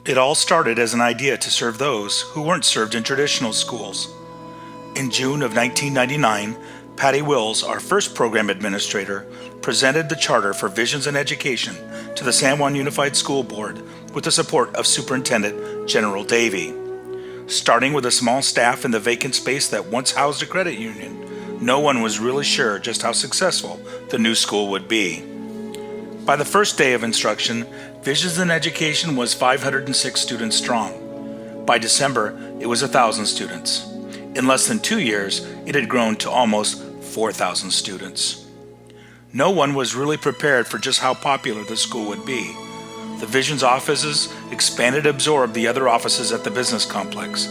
It all started as an idea to serve those who weren't served in traditional schools. In June of 1999, Patty Wills, our first program administrator, presented the charter for Visions in Education to the San Juan Unified School Board with the support of Superintendent General Davey. Starting with a small staff in the vacant space that once housed a credit union, no one was really sure just how successful the new school would be. By the first day of instruction, Visions in Education was 506 students strong. By December, it was 1,000 students. In less than 2 years, it had grown to almost 4,000 students. No one was really prepared for just how popular the school would be. The Visions offices expanded to absorb the other offices at the business complex.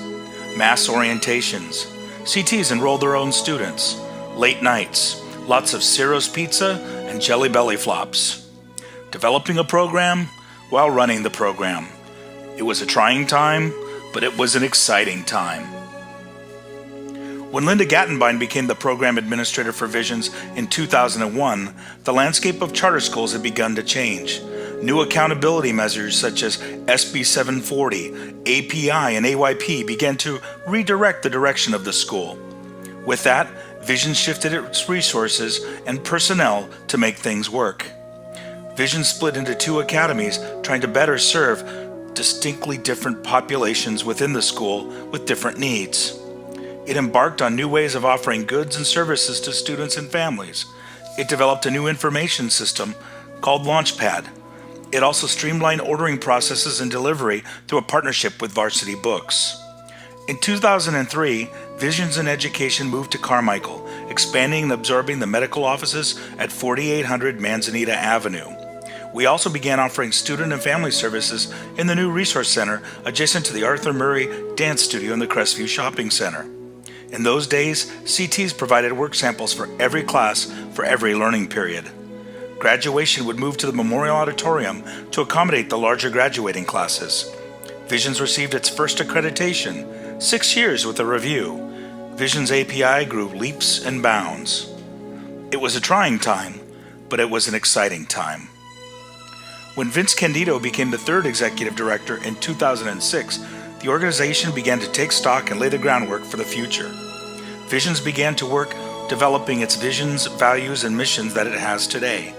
Mass orientations. CTs enrolled their own students. Late nights. Lots of Ciro's pizza and Jelly Belly flops. Developing a program while running the program. It was a trying time, but it was an exciting time. When Linda Gattenbein became the program administrator for Visions in 2001, the landscape of charter schools had begun to change. New accountability measures such as SB 740, API, and AYP began to redirect the direction of the school. With that, Visions shifted its resources and personnel to make things work. Visions split into 2 academies, trying to better serve distinctly different populations within the school with different needs. It embarked on new ways of offering goods and services to students and families. It developed a new information system called Launchpad. It also streamlined ordering processes and delivery through a partnership with Varsity Books. In 2003, Visions in Education moved to Carmichael, expanding and absorbing the medical offices at 4800 Manzanita Avenue. We also began offering student and family services in the new Resource Center adjacent to the Arthur Murray Dance Studio in the Crestview Shopping Center. In those days, CTs provided work samples for every class for every learning period. Graduation would move to the Memorial Auditorium to accommodate the larger graduating classes. Visions received its first accreditation, 6 years with a review. Visions API grew leaps and bounds. It was a trying time, but it was an exciting time. When Vince Candido became the 3rd executive director in 2006, the organization began to take stock and lay the groundwork for the future. Visions began to work developing its visions, values, and missions that it has today.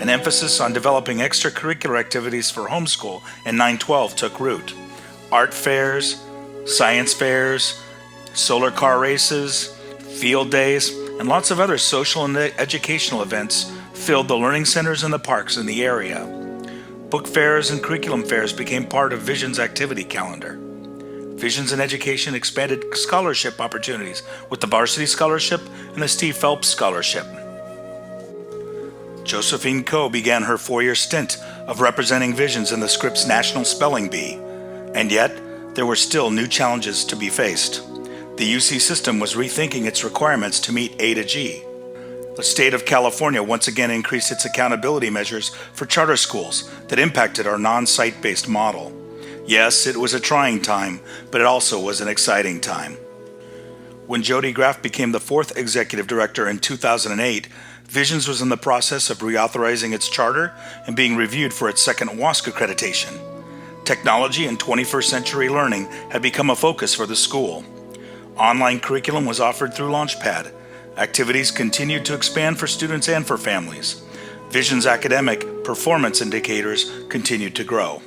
An emphasis on developing extracurricular activities for homeschool in 912 took root. Art fairs, science fairs, solar car races, field days, and lots of other social and educational events filled the learning centers and the parks in the area. Book fairs and curriculum fairs became part of Visions' activity calendar. Visions in Education expanded scholarship opportunities with the Varsity Scholarship and the Steve Phelps Scholarship. Josephine Coe began her 4-year stint of representing Visions in the Scripps National Spelling Bee, and yet there were still new challenges to be faced. The UC system was rethinking its requirements to meet A to G. The state of California once again increased its accountability measures for charter schools that impacted our non-site-based model. Yes, it was a trying time, but it also was an exciting time. When Jody Graff became the 4th executive director in 2008, Visions was in the process of reauthorizing its charter and being reviewed for its 2nd WASC accreditation. Technology and 21st century learning had become a focus for the school. Online curriculum was offered through Launchpad. Activities continued to expand for students and for families. Visions' academic performance indicators continued to grow.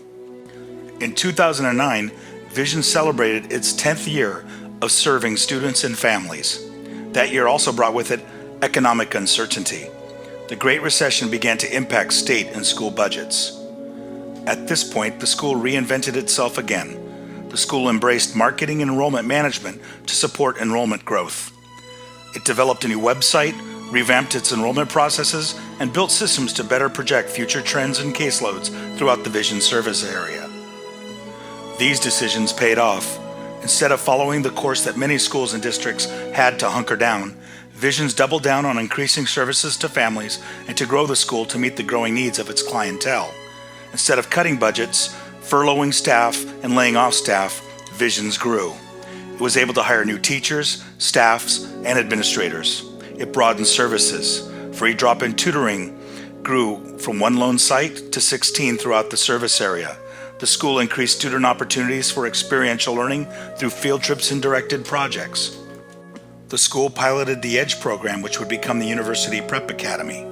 In 2009, Visions celebrated its 10th year of serving students and families. That year also brought with it economic uncertainty. The Great Recession began to impact state and school budgets. At this point, the school reinvented itself again. The school embraced marketing and enrollment management to support enrollment growth. It developed a new website, revamped its enrollment processes, and built systems to better project future trends and caseloads throughout the Visions service area. These decisions paid off. Instead of following the course that many schools and districts had to hunker down, Visions doubled down on increasing services to families and to grow the school to meet the growing needs of its clientele. Instead of cutting budgets, furloughing staff, and laying off staff, Visions grew. It was able to hire new teachers, staffs, and administrators. It broadened services. Free drop-in tutoring grew from 1 lone site to 16 throughout the service area. The school increased student opportunities for experiential learning through field trips and directed projects. The school piloted the EDGE program, which would become the University Prep Academy.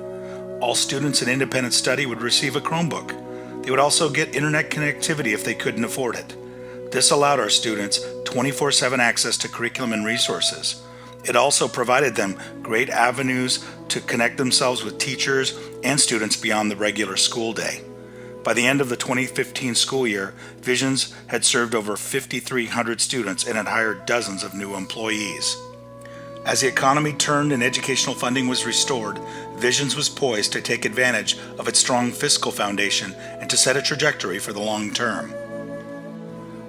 All students in independent study would receive a Chromebook. They would also get internet connectivity if they couldn't afford it. This allowed our students 24/7 access to curriculum and resources. It also provided them great avenues to connect themselves with teachers and students beyond the regular school day. By the end of the 2015 school year, Visions had served over 5,300 students and had hired dozens of new employees. As the economy turned and educational funding was restored, Visions was poised to take advantage of its strong fiscal foundation and to set a trajectory for the long term.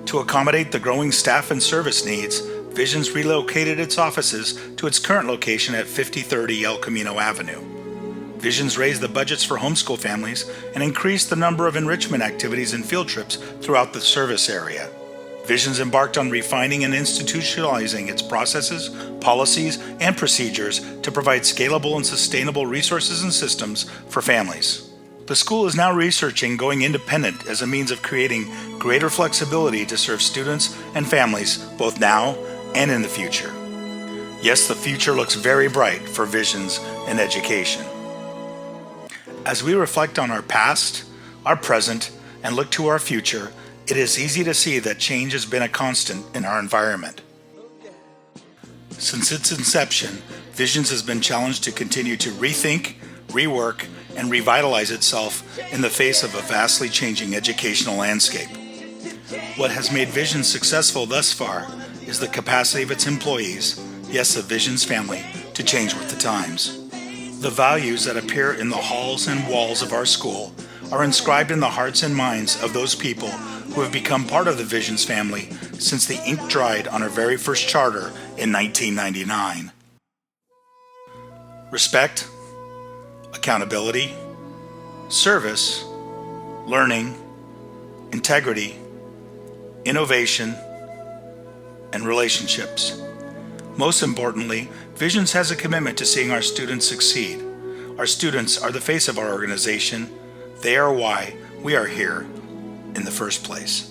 To accommodate the growing staff and service needs, Visions relocated its offices to its current location at 5030 El Camino Avenue. Visions raised the budgets for homeschool families and increased the number of enrichment activities and field trips throughout the service area. Visions embarked on refining and institutionalizing its processes, policies, and procedures to provide scalable and sustainable resources and systems for families. The school is now researching going independent as a means of creating greater flexibility to serve students and families both now and in the future. Yes, the future looks very bright for Visions in education. As we reflect on our past, our present, and look to our future, it is easy to see that change has been a constant in our environment. Since its inception, Visions has been challenged to continue to rethink, rework, and revitalize itself in the face of a vastly changing educational landscape. What has made Visions successful thus far is the capacity of its employees, yes, the Visions family, to change with the times. The values that appear in the halls and walls of our school are inscribed in the hearts and minds of those people who have become part of the Visions family since the ink dried on our very first charter in 1999. Respect, accountability, service, learning, integrity, innovation, and relationships. Most importantly, Visions has a commitment to seeing our students succeed. Our students are the face of our organization. They are why we are here in the first place.